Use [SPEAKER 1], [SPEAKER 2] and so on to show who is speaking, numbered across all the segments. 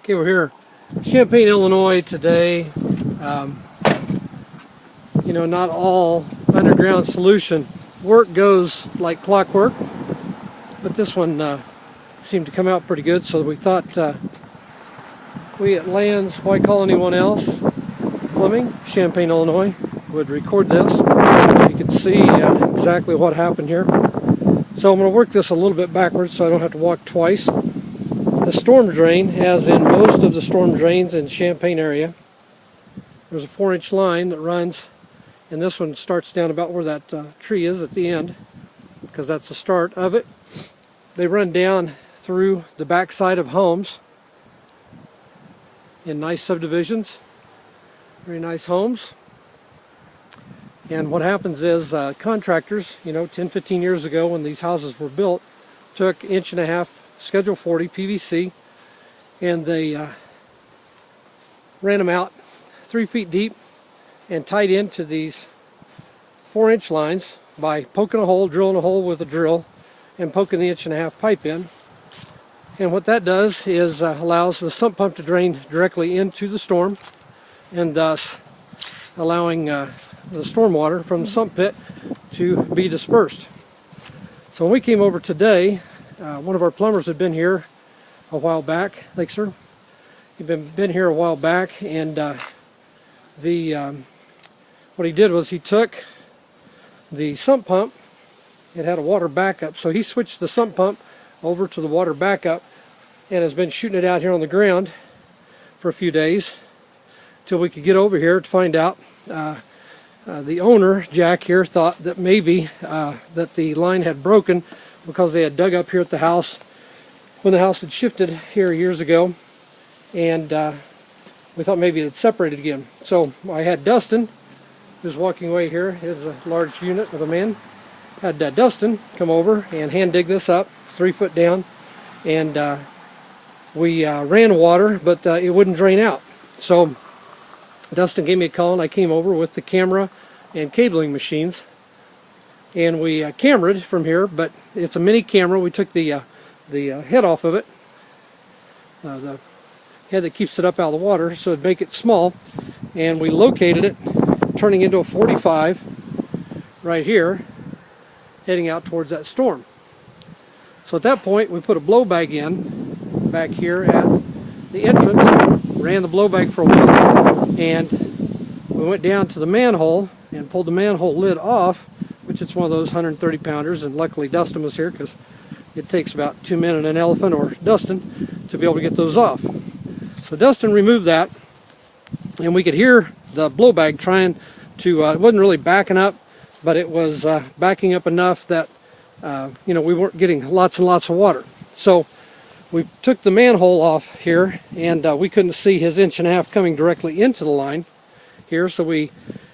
[SPEAKER 1] Okay, we're here, Champaign, Illinois today. You know, not all underground solution work goes like clockwork, but this one seemed to come out pretty good, so we thought we at Lanz, why call anyone else, Plumbing, Champaign, Illinois, would record this so you could see exactly what happened here. So I'm going to work this a little bit backwards so I don't have to walk twice. The storm drain, as in most of the storm drains in Champaign area, there's a 4-inch line that runs, and this one starts down about where that tree is at the end, because that's the start of it. They run down through the backside of homes in nice subdivisions, very nice homes. And what happens is contractors, you know, 10-15 years ago when these houses were built, took 1.5-inch Schedule 40 PVC, and they ran them out 3 feet deep and tied into these 4-inch lines by poking a hole, drilling a hole with a drill, and poking the 1.5-inch pipe in. And what that does is allows the sump pump to drain directly into the storm, and thus allowing the storm water from the sump pit to be dispersed. So when we came over today, one of our plumbers had been here a while back. Thanks, sir. He'd been here a while back, and what he did was he took the sump pump. It had a water backup, so he switched the sump pump over to the water backup and has been shooting it out here on the ground for a few days till we could get over here to find out. The owner, Jack here, thought that maybe that the line had broken because they had dug up here at the house when the house had shifted here years ago, and we thought maybe it had separated again. So I had Dustin, who's walking away here, is a large unit of a man, had Dustin come over and hand dig this up. It's 3 foot down, and we ran water, but it wouldn't drain out. So Dustin gave me a call, and I came over with the camera and cabling machines, and we cameraed from here. But it's a mini camera. We took the head off of it, the head that keeps it up out of the water, so it'd make it small, and we located it, turning into a 45 right here, heading out towards that storm. So at that point, we put a blow bag in back here at the entrance, ran the blow bag for a while, and we went down to the manhole and pulled the manhole lid off, which it's one of those 130 pounders, and luckily Dustin was here because it takes about 2 men and an elephant, or Dustin, to be able to get those off. So Dustin removed that, and we could hear the blow bag trying to, it wasn't really backing up, but it was backing up enough that you know, we weren't getting lots and lots of water. So we took the manhole off here, and we couldn't see his 1.5-inch coming directly into the line here, so we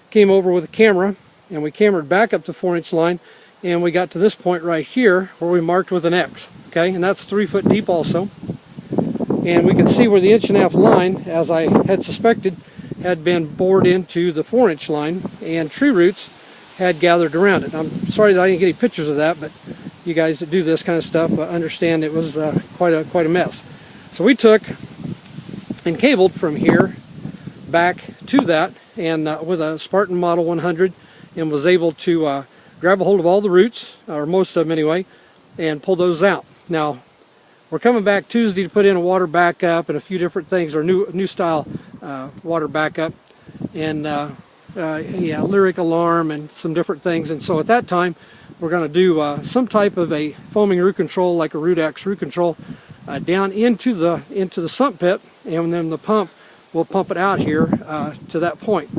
[SPEAKER 1] came over with a camera, and we cameraed back up the 4-inch line, and we got to this point right here where we marked with an X. Okay, and that's 3 foot deep also, and we can see where the 1.5-inch line, as I had suspected, had been bored into the 4-inch line, and tree roots had gathered around it. I'm sorry that I didn't get any pictures of that, but you guys that do this kind of stuff understand it was quite a mess. So we took and cabled from here back to that, and with a Spartan Model 100, and was able to grab a hold of all the roots, or most of them anyway, and pull those out. Now we're coming back Tuesday to put in a water backup and a few different things, or new style water backup, and yeah, lyric alarm and some different things. And so at that time we're going to do some type of a foaming root control, like a Root X root control, down into the sump pit, and then the pump will pump it out here to that point.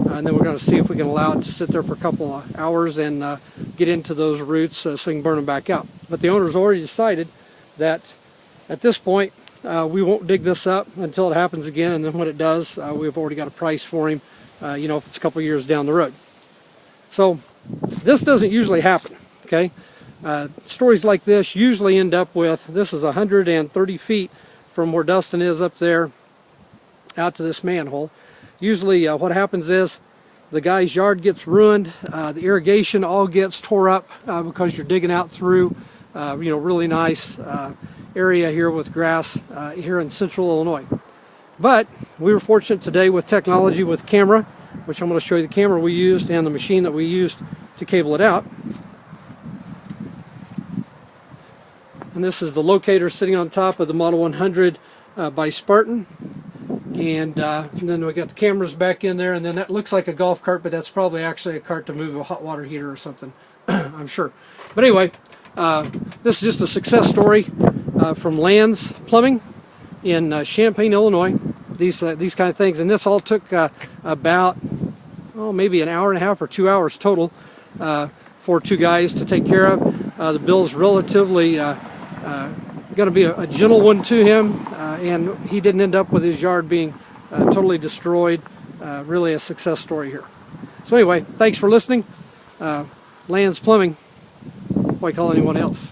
[SPEAKER 1] And then we're going to see if we can allow it to sit there for a couple of hours and get into those roots so we can burn them back out. But the owner's already decided that at this point we won't dig this up until it happens again, and then when it does, we've already got a price for him, you know, if it's a couple years down the road. So this doesn't usually happen, okay? Stories like this usually end up with, this is 130 feet from where Dustin is up there out to this manhole. Usually what happens is the guy's yard gets ruined, the irrigation all gets tore up because you're digging out through you know, really nice area here with grass here in central Illinois. But we were fortunate today with technology, with camera, which I'm going to show you the camera we used and the machine that we used to cable it out. And this is the locator sitting on top of the Model 100 by Spartan. And then we got the cameras back in there, and then that looks like a golf cart, but that's probably actually a cart to move a hot water heater or something, I'm sure. But anyway, this is just a success story from Lanz Plumbing in Champaign, Illinois. These kind of things, and this all took about maybe an hour and a half or 2 hours total for two guys to take care of. The bill's relatively going to be a gentle one to him, and he didn't end up with his yard being totally destroyed. Really a success story here. So anyway, thanks for listening. Lanz Plumbing, why call anyone else?